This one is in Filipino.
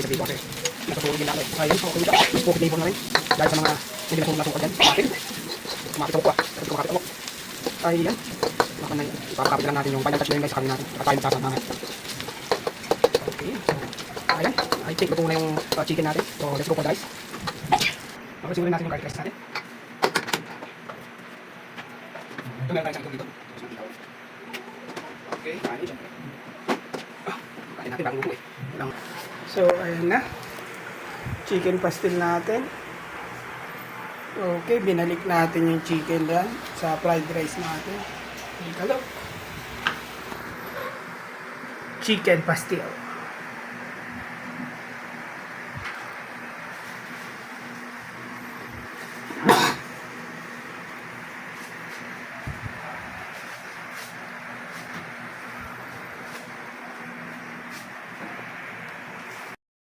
sa dito kasi natutulog din natin. Ayun, okay ka. Pocket labor na rin. Dahil sa mga hindi na tulong na sukad yan. Bakit? Kumakit ako ah. Kumakit ako. Ay yan. Baka na yun. Ipapakapit lang natin yung final touch na yun guys sa kanya natin. At tayo magsasama natin. Okay. Ayan. I think luto na yung chicken natin. So let's go for guys. Okay, sigurin natin yung garlic rice natin. Ito meron tayo sa dito. Okay, kanin dyan. Kanin natin bagong luto eh. So, ayan na. Chicken pastil natin. Okay, binalik natin yung chicken dyan sa fried rice natin. Hello. Chicken pastil.